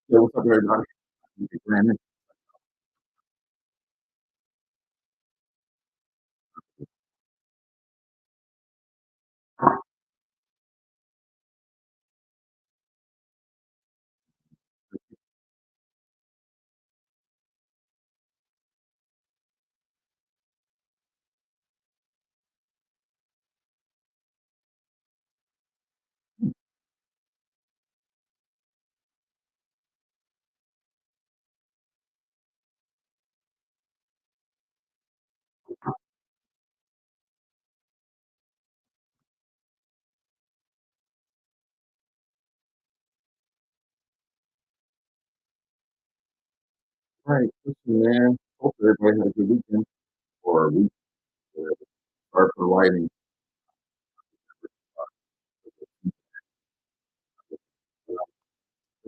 Yeah, what's up, everybody? Brandon. All right, listen, man. Hope everybody had a good weekend or a week. Start for writing.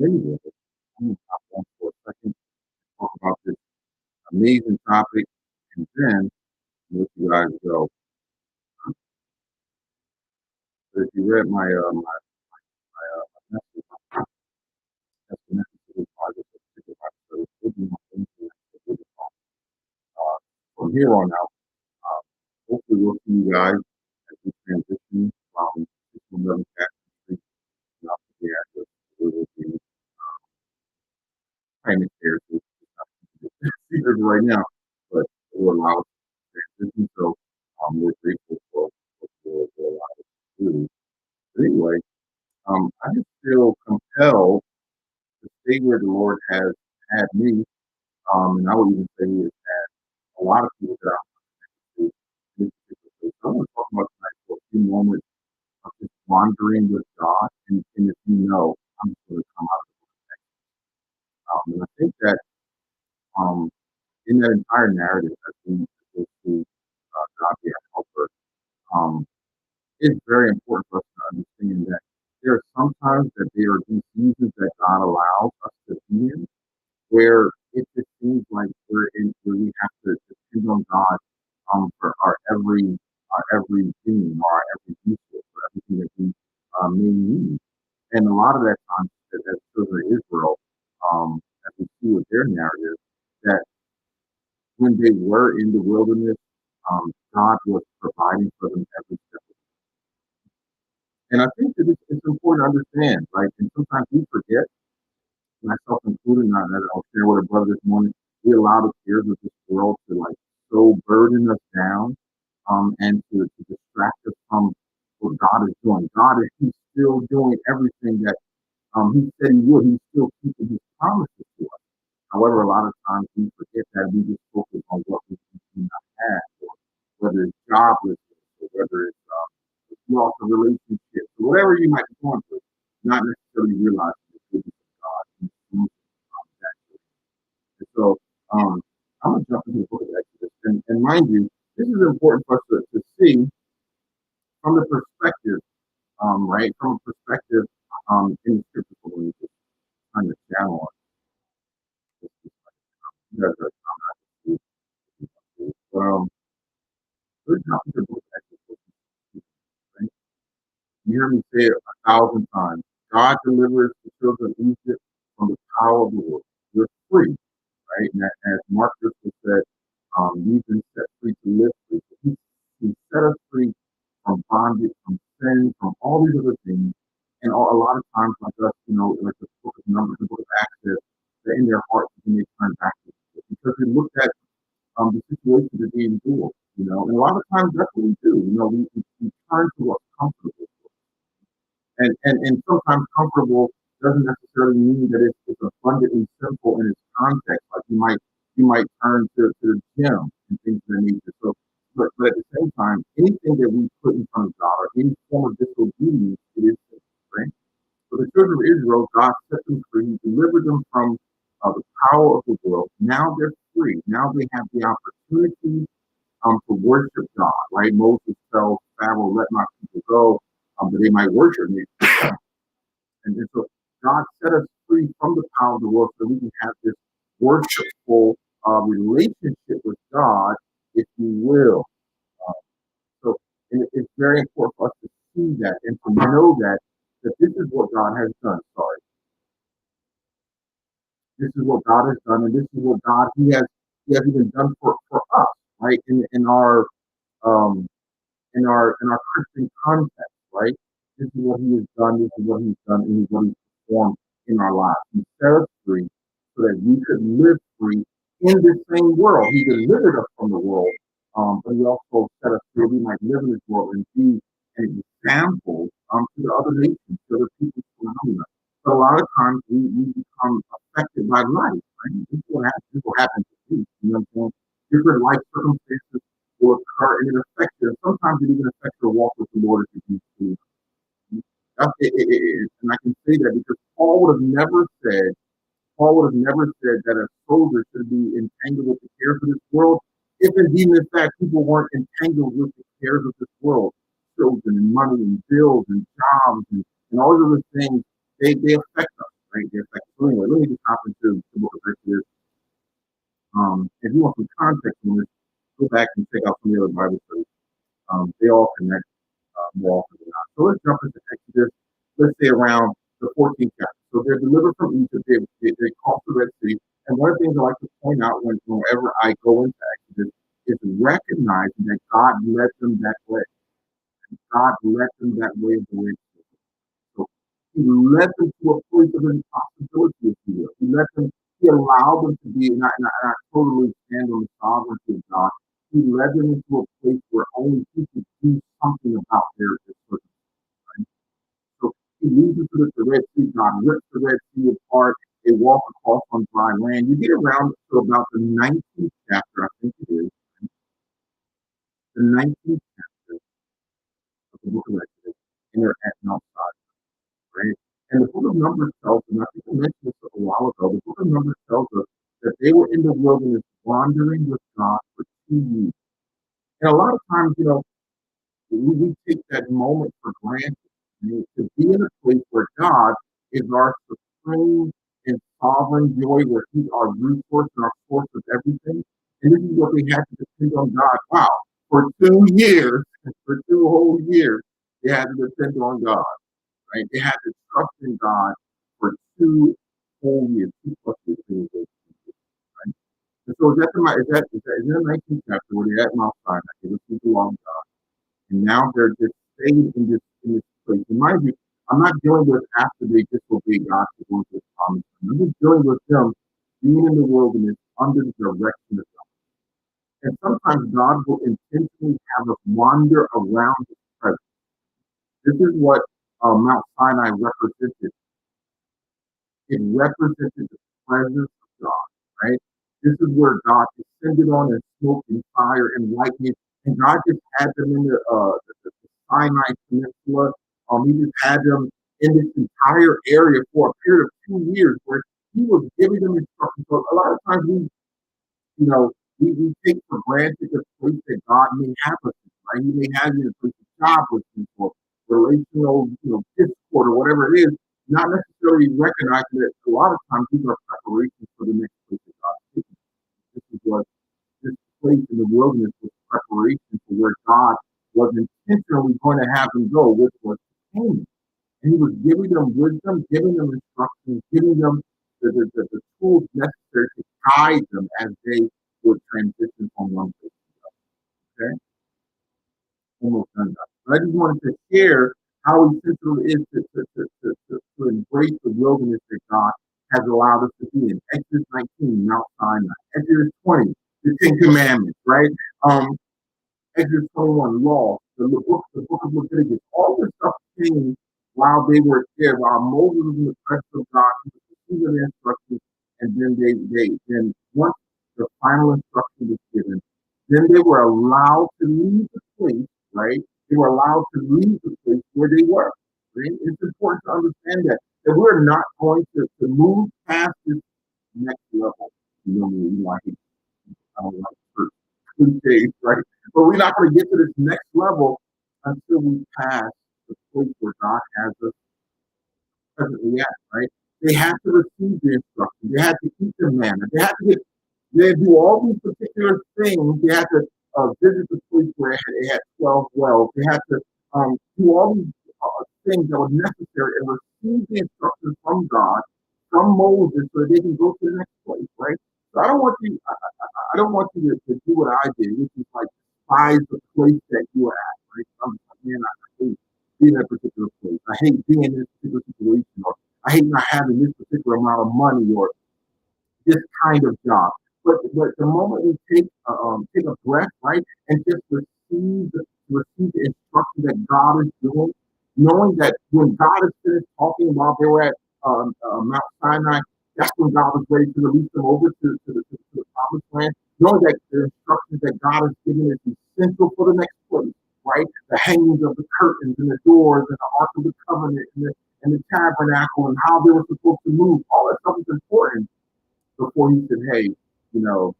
Anyway, I'm gonna hop on for a second, talk about this amazing topic, and then let you guys go. So if you read my message, that's the message to this project, a particular project, so it would be my influence, it would be from here on out. Uh, Hopefully, we'll see you guys as we transition from this one level to the active. We will be kind of scared to speakers right now, but it will allow us to transition. So we're grateful for allowing us to do. But anyway, I just feel compelled to stay where the Lord has had me. And I would even say He has had a lot of people that I'm to this particular place. So I want to talk about tonight for a few moments of just wandering with God. And if you know, I'm just going to come out of it. And I think that um, in that entire narrative, as we go through God be our helper, um, it's very important for us to understand that there are sometimes that there are these seasons that God allows us to be in where it just seems like where we have to depend on God for our every being, our every resource, for everything that we may need. And a lot of that time, as children of Israel, as we see with their narrative, that when they were in the wilderness, God was providing for them every step. And I think that it's important to understand, right? And sometimes we forget, myself included, and I'll share with a brother this morning, we allow the cares of this world to like so burden us down, and to distract us from what God is doing. God is He's still doing everything that He said He would. He's still keeping His promises to us. However, a lot of times we forget that we just focus on what we do not have, or whether it's joblessness, or whether it's loss of relationships, or whatever you might be going through, not necessarily realizing the goodness of God and the mercy of that. And so I'm going to jump into the book of Exodus. And mind you, this is important for us to see from the perspective, right? From a perspective in the scripture, when you just kind of channel on you guys are, let's jump into the book of Exodus. Right? You hear me say it 1,000 times. God delivers the children of Egypt from the power of the world. You're free, right? And as Mark Driscoll said, we've been set free to live free. So he set us free from bondage, from sin, from all these other things. And a lot of times, like us, like the book of Numbers, the book of Acts, that in their hearts, when they turn back to it. Because they looked at the situation that they endured. And a lot of times that's what we do. We turn to what's comfortable. And sometimes comfortable doesn't necessarily mean that it's abundantly simple in its context. Like you might turn to the gym and things of that nature. So, but at the same time, anything that we put in front of God or any form of disobedience, it is sin, right? So the children of Israel, God set them free, delivered them from the power of the world. Now they're free. Now they have the opportunity to worship God, right? Moses tells Pharaoh, "Let my people go, that they might worship me." And so God set us free from the power of the world so we can have this worshipful relationship with God, if you will. Uh, so it's very important for us to see that and to know that this is what God has done. Sorry. This is what God has done, and this is what God He has even done for us, right? Um in our Christian context, right? This is what He has done. This is what He's done, and what He's performed in our lives. He set us free so that we could live free in this same world. He delivered us from the world, but He also set us free. We might live in this world and be an example to the other nations, to the people surrounding us. But a lot of times we become affected by life, right? This is what happens. This will happen to you. You know what I'm saying? Different life circumstances will occur, and it affects you. Sometimes it even affects your walk with the Lord if you do. And I can say that because Paul would have never said that a soldier should be entangled with the cares of this world, if indeed in fact people weren't entangled with the cares of this world, children and money and bills and jobs and all of those things, they affect us, right? They affect us. So anyway, let me just hop into the book of Exodus. If you want some context on this, go back and check out some of the other Bible studies. They all connect more often than not. So let's jump into Exodus, let's say around the 14th chapter. So they're delivered from Egypt, they cross the Red Sea. And one of the things I like to point out whenever I go into Exodus is recognizing that God led them that way. God led them that way of the Red Sea. So He led them to a place of impossibility, if you will. He allowed them to be, and I totally stand on the sovereignty of God. He led them into a place where only He could do something about their circumstances. So He leads them to the Red Sea. God rips the Red Sea apart. They walk across on dry land. You get around to about the 19th chapter, I think it is, the 19th chapter of the book of Exodus, and they're at Mount Sinai, right? And the book of Numbers tells us, and I think I mentioned this a while ago, the book of Numbers tells us that they were in the wilderness wandering with God for 2 years. And a lot of times, we take that moment for granted. To be in a place where God is our supreme and sovereign joy, where He's our resource and our source of everything. And this is what they had to depend on God. Wow, for 2 years, for 2 whole years, they had to depend on God, right? They had to trust in God for 2 whole years, 2 plus years. Right? And so is that the 19th chapter where they're at Mount Sinai? They listened to God, and now they're just staying in this place. And mind you, I'm not dealing with after they disobey God to go into the promised land. I'm just dealing with them being in the wilderness under the direction of God. And sometimes God will intentionally have us wander around His presence. This is what Mount Sinai represented. It represented the presence of God, right? This is where God descended on in smoke and fire and lightning, and God just had them in the Sinai Peninsula. He just had them in this entire area for a period of 2 years where He was giving them instructions. So a lot of times we take for granted the place that God may have us in, right? He may have you in a place of job with people, relational, discord or whatever it is, not necessarily recognizing that a lot of times these are preparations for the next place that God is taking. This is what this place in the wilderness was preparation for where God was intentionally going to have them go, which was Canaan. And He was giving them wisdom, giving them instructions, giving them the tools necessary to guide them as they would transition from one place to another. Okay? Almost done that. But I just wanted to share how essential it is to embrace the wilderness that God has allowed us to be in. Exodus 19, Mount Sinai. Exodus 20, the Ten Commandments, right? Um, Exodus 21, law, the book of Leviticus, all this stuff came while they were there, while Moses was in the presence of God, he was receiving the instructions, and then then once the final instruction was given, then they were allowed to leave the place, right? They were allowed to leave the place where they were. Right? It's important to understand that we're not going to move past this next level. I don't like church cliches, right? But we're not going to get to this next level until we pass the place where God has us presently at, right? They had to receive the instruction. They had to keep the manna. They had to do all these particular things. They had to visit the place where they had 12 wells. They had to do all these things that were necessary and receive the instructions from God from Moses so that they can go to the next place, right? So I don't want you to do what I did, which is like despise the place that you are at, right? I'm just like, man, I hate being in a particular place. I hate being in this particular situation, or I hate not having this particular amount of money, or this kind of job. But the moment we take a breath, right, and just receive the instruction that God is doing, knowing that when God is finished talking while they were at Mount Sinai, that's when God was ready to release them over to the promised land. Knowing that the instructions that God has given is essential for the next place, right? The hangings of the curtains and the doors and the Ark of the Covenant and the tabernacle and how they were supposed to move. All that stuff is important before he said, hey, you know,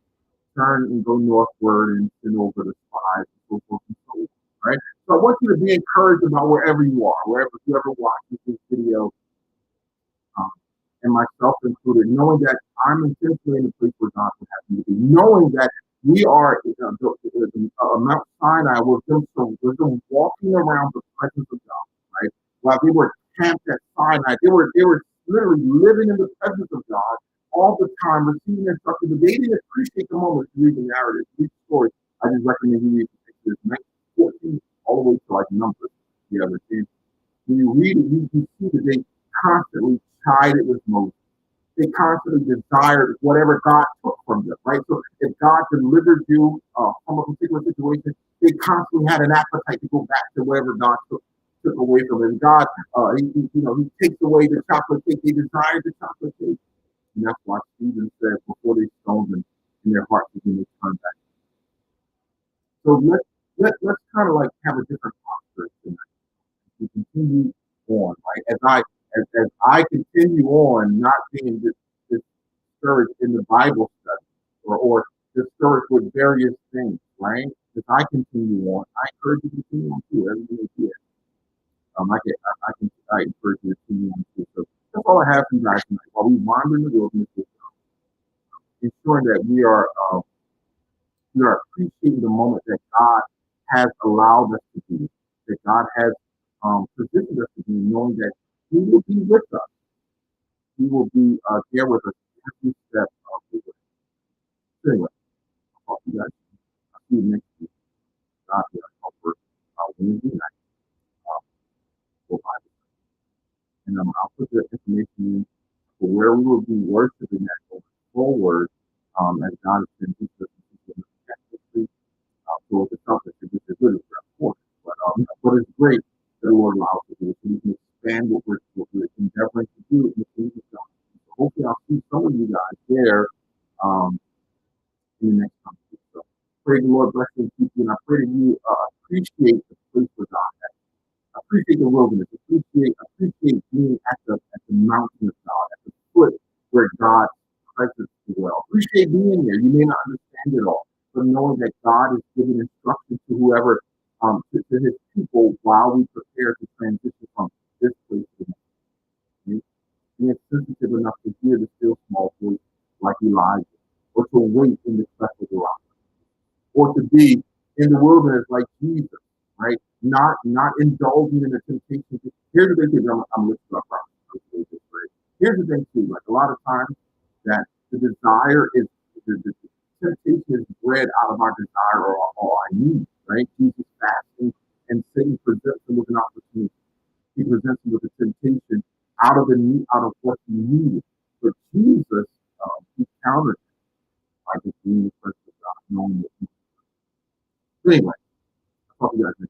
turn and go northward and send over the spies and so forth and so on, right? So I want you to be encouraged about wherever you are, wherever whoever watches this video, um, and myself included, knowing that I'm intentionally in the place where God would have me to be, knowing that we are Mount Sinai was them walking around the presence of God, right? While they were camped at Sinai, they were literally living in the presence of God all the time, receiving instruction, but they didn't appreciate the moment to read the narrative, read the story. I just recommend you read the pictures, 1914 all the way to like Numbers, the other thing. When you read it, you see that they constantly chided with Moses. They constantly desired whatever God took from them, right? So if God delivered you from a particular situation, they constantly had an appetite to go back to whatever God took away from them. God, he takes away the chocolate cake. They desired the chocolate cake. And that's why Stephen said before they stoned him in their hearts again, they turned back. So let's kind of like have a different posture tonight. We continue on, right? As I continue on, not being discouraged in the Bible study or discouraged with various things, right? As I continue on, I encourage you to continue on too. Everything is here. I encourage you to continue on too. So that's all I have for you guys tonight. While we wander in the wilderness, ensuring that we are appreciating the moment that God has allowed us to be, that God has positioned us to be, knowing that He will be with us. He will be there with us every step of the way. So anyway, I'll talk to you guys. I'll see you next week. God be our helper Wednesday night for Bible. And I'll put the information in for where we will be worshiping at going forward as God has been with us. So it's something which is good, of course. But it's great that the Lord allows us to do it. So we can expand what we're endeavoring to do in the things of God. So hopefully I'll see some of you guys there in the next time. So pray the Lord bless you and keep you. And I pray that you appreciate the place where God has. Appreciate the wilderness. Appreciate being at the mountain of God, at the foot where God's presence dwells. Appreciate being there. You may not understand it all, but knowing that God is giving instruction to whoever, to his people while we prepare to transition from this place to the next. Being sensitive enough to hear the still small voice like Elijah, or to wait in the cleft of the rock, or to be in the wilderness like Jesus, right? Not indulging in the temptation. Here's the big thing. I'm lifting up. Here's the thing too. Like a lot of times, that the desire is the temptation is bred out of our desire or our need, right? Jesus fasting and Satan presents him with an opportunity. He presents him with a temptation out of the need, out of what he needed. But Jesus, he countered it by just being the presence of God, knowing that. So anyway, I hope you guys